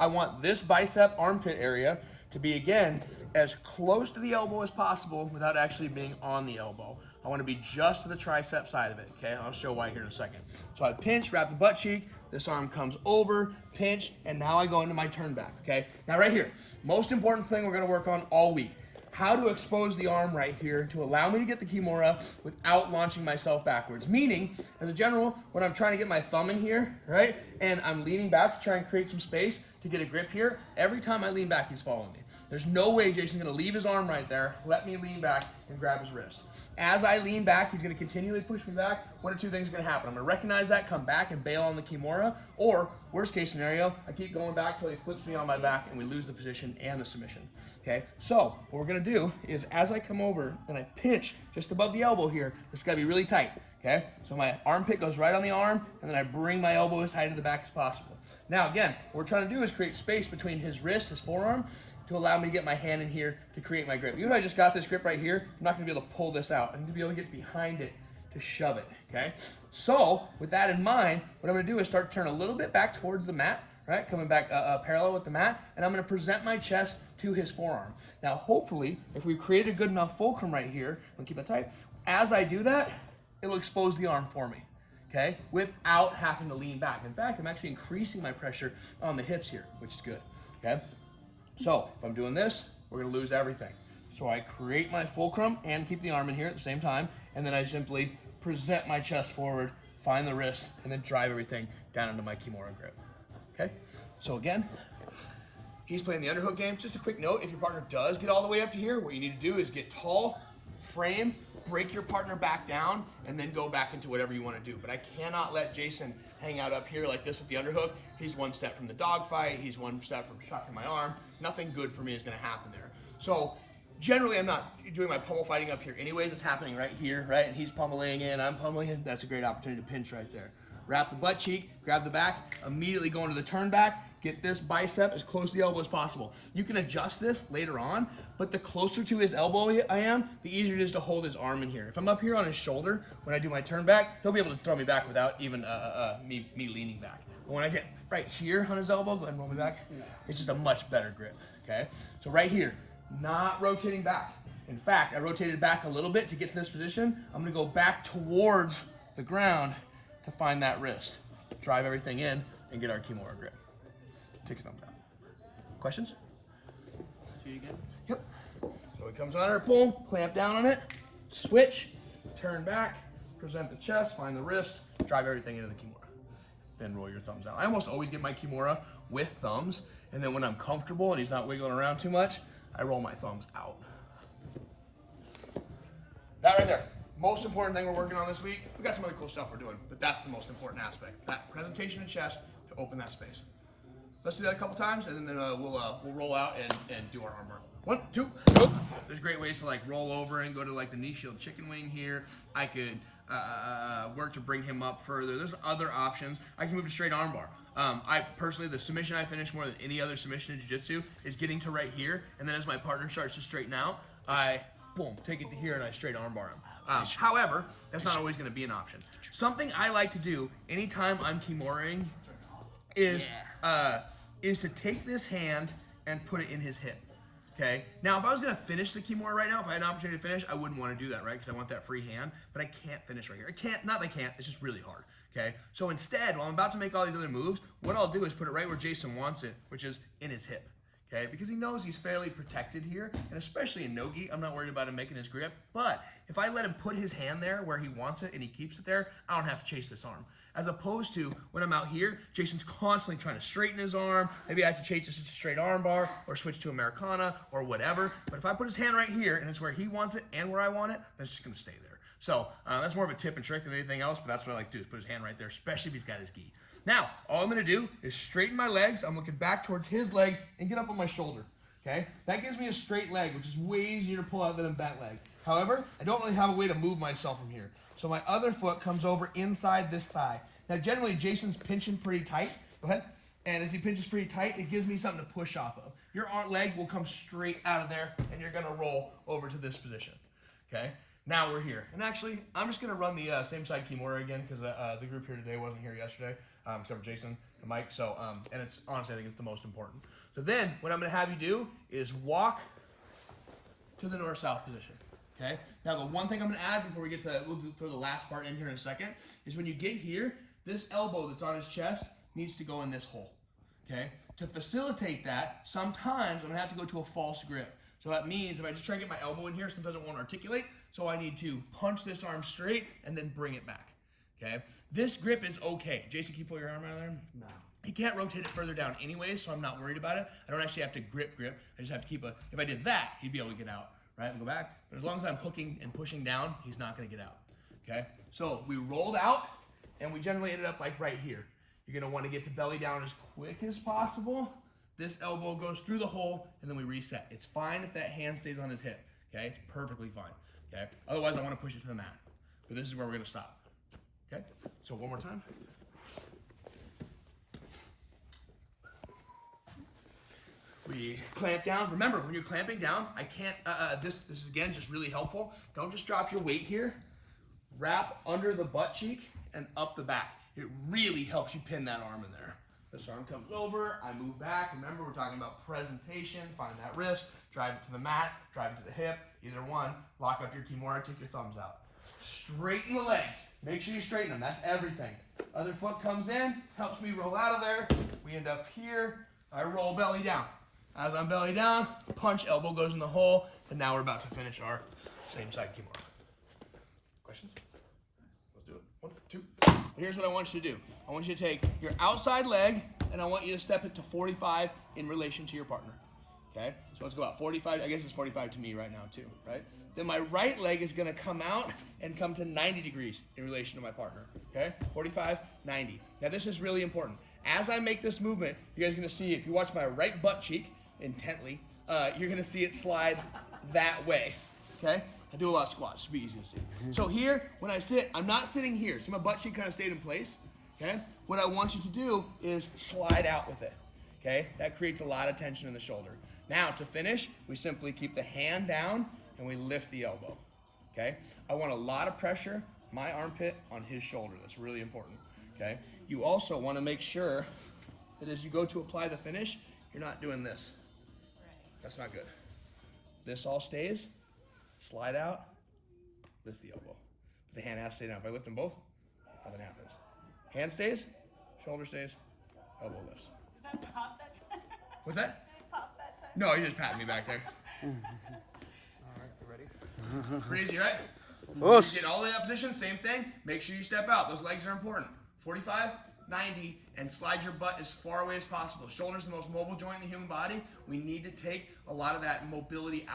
I want this bicep armpit area to be, again, as close to the elbow as possible without actually being on the elbow. I want to be just to the tricep side of it, okay? I'll show why here in a second. So I pinch, wrap the butt cheek, this arm comes over, pinch, and now I go into my turn back, okay? Now right here, most important thing we're gonna work on all week, how to expose the arm right here to allow me to get the Kimura without launching myself backwards. Meaning, as a general, when I'm trying to get my thumb in here, right, and I'm leaning back to try and create some space to get a grip here, every time I lean back, he's following me. There's no way Jason's gonna leave his arm right there, let me lean back and grab his wrist. As I lean back, he's gonna continually push me back. One or two things are gonna happen. I'm gonna recognize that, come back and bail on the Kimura, or worst case scenario, I keep going back till he flips me on my back and we lose the position and the submission, okay? So what we're gonna do is as I come over and I pinch just above the elbow here, this is gotta be really tight, okay? So my armpit goes right on the arm and then I bring my elbow as tight to the back as possible. Now again, what we're trying to do is create space between his wrist, his forearm, to allow me to get my hand in here to create my grip. Even if I just got this grip right here, I'm not gonna be able to pull this out. I'm gonna be able to get behind it to shove it, okay? So, with that in mind, what I'm gonna do is start to turn a little bit back towards the mat, right? Coming back parallel with the mat, and I'm gonna present my chest to his forearm. Now, hopefully, if we've created a good enough fulcrum right here, I'll keep it tight, as I do that, it'll expose the arm for me, okay? Without having to lean back. In fact, I'm actually increasing my pressure on the hips here, which is good, okay? So, if I'm doing this, we're gonna lose everything. So I create my fulcrum and keep the arm in here at the same time, and then I simply present my chest forward, find the wrist, and then drive everything down into my Kimura grip, okay? So again, he's playing the underhook game. Just a quick note, if your partner does get all the way up to here, what you need to do is get tall, frame, break your partner back down, and then go back into whatever you wanna do. But I cannot let Jason hang out up here like this with the underhook. He's one step from the dog fight, he's one step from shocking my arm. Nothing good for me is gonna happen there. So generally I'm not doing my pummel fighting up here anyways, it's happening right here, right? And he's pummeling in, I'm pummeling in. That's a great opportunity to pinch right there. Wrap the butt cheek, grab the back, immediately go into the turn back, get this bicep as close to the elbow as possible. You can adjust this later on, but the closer to his elbow I am, the easier it is to hold his arm in here. If I'm up here on his shoulder, when I do my turn back, he'll be able to throw me back without even me leaning back. But when I get right here on his elbow, go ahead and roll me back, it's just a much better grip, okay? So right here, not rotating back. In fact, I rotated back a little bit to get to this position. I'm gonna go back towards the ground to find that wrist. Drive everything in and get our Kimura grip. Take a thumbs down. Questions? See you again? Yep. So it comes on our pull, clamp down on it, switch, turn back, present the chest, find the wrist, drive everything into the Kimura. Then roll your thumbs out. I almost always get my Kimura with thumbs, and then when I'm comfortable and he's not wiggling around too much, I roll my thumbs out. That right there. Most important thing we're working on this week. We got some other cool stuff we're doing, but that's the most important aspect. That presentation and chest to open that space. Let's do that a couple times, and then we'll roll out and do our armbar. 1, 2, go. There's great ways to like roll over and go to like the knee shield chicken wing here. I could work to bring him up further. There's other options. I can move to straight armbar. I personally, the submission I finish more than any other submission in jiu-jitsu is getting to right here, and then as my partner starts to straighten out, I boom, take it to here and I straight armbar him. However, that's not always going to be an option. Something I like to do anytime I'm Kimura-ing is to take this hand and put it in his hip. Okay. Now, if I was gonna finish the Kimura right now, if I had an opportunity to finish, I wouldn't want to do that, right? Because I want that free hand. But I can't finish right here. I can't. Not that I can't. It's just really hard. Okay. So instead, while I'm about to make all these other moves, what I'll do is put it right where Jason wants it, which is in his hip. Okay, because he knows he's fairly protected here, and especially in no-gi, I'm not worried about him making his grip. But if I let him put his hand there where he wants it and he keeps it there, I don't have to chase this arm. As opposed to when I'm out here, Jason's constantly trying to straighten his arm. Maybe I have to chase this to straight arm bar or switch to Americana or whatever. But if I put his hand right here and it's where he wants it and where I want it, that's just gonna stay there. So that's more of a tip and trick than anything else, but that's what I like to do is put his hand right there, especially if he's got his gi. Now, all I'm gonna do is straighten my legs. I'm looking back towards his legs and get up on my shoulder, okay? That gives me a straight leg, which is way easier to pull out than a bent leg. However, I don't really have a way to move myself from here. So my other foot comes over inside this thigh. Now, generally, Jason's pinching pretty tight. Go ahead. And if he pinches pretty tight, it gives me something to push off of. Your leg will come straight out of there, and you're gonna roll over to this position, okay? Now we're here. And actually, I'm just gonna run the same side Kimura again because the group here today wasn't here yesterday, except for Jason. the mic. So, and it's honestly, I think it's the most important. So then, what I'm going to have you do is walk to the north-south position. Okay. Now, the one thing I'm going to add before we get to, we'll throw the last part in here in a second, is when you get here, this elbow that's on his chest needs to go in this hole. Okay. To facilitate that, sometimes I'm going to have to go to a false grip. So that means if I just try to get my elbow in here, sometimes it won't articulate. So I need to punch this arm straight and then bring it back. Okay. This grip is okay. Jason, can you pull your arm out of there? No. He can't rotate it further down anyways, so I'm not worried about it. I don't actually have to grip. I just have to keep if I did that, he'd be able to get out, right, and go back. But as long as I'm hooking and pushing down, he's not gonna get out, okay? So we rolled out, and we generally ended up like right here. You're gonna wanna get to belly down as quick as possible. This elbow goes through the hole, and then we reset. It's fine if that hand stays on his hip, okay? It's perfectly fine, okay? Otherwise, I wanna push it to the mat. But this is where we're gonna stop, okay? So one more time. We clamp down. Remember, when you're clamping down, I can't, this is again just really helpful. Don't just drop your weight here. Wrap under the butt cheek and up the back. It really helps you pin that arm in there. This arm comes over, I move back. Remember, we're talking about presentation. Find that wrist, drive it to the mat, drive it to the hip, either one. Lock up your Kimura, take your thumbs out. Straighten the legs. Make sure you straighten them. That's everything. Other foot comes in, helps me roll out of there. We end up here. I roll belly down. As I'm belly down, punch, elbow goes in the hole, and now we're about to finish our same side Kimura. Questions? Let's do it. 1, 2. Here's what I want you to do. I want you to take your outside leg, and I want you to step it to 45 in relation to your partner. Okay? So let's go out 45. I guess it's 45 to me right now too, right? Then my right leg is going to come out and come to 90 degrees in relation to my partner. Okay? 45, 90. Now this is really important. As I make this movement, you guys are going to see, if you watch my right butt cheek intently, you're going to see it slide that way. Okay? I do a lot of squats. It should be easy to see. So here, when I sit, I'm not sitting here. See, my butt cheek kind of stayed in place. Okay? What I want you to do is slide out with it. Okay? That creates a lot of tension in the shoulder. Now, to finish, we simply keep the hand down and we lift the elbow. Okay? I want a lot of pressure, my armpit on his shoulder. That's really important. Okay? You also want to make sure that as you go to apply the finish, you're not doing this. That's not good. This all stays. Slide out, lift the elbow. But the hand has to stay down. If I lift them both, nothing happens. Hand stays, shoulder stays, elbow lifts. Did that pop that time? What's that? Did it pop that time? No, you're just patting me back there. All right, you ready? Pretty easy, right? Us. You get all the way up position, same thing. Make sure you step out. Those legs are important. 45, 90, and slide your butt as far away as possible. Shoulder's the most mobile joint in the human body. We need to take a lot of that mobility out.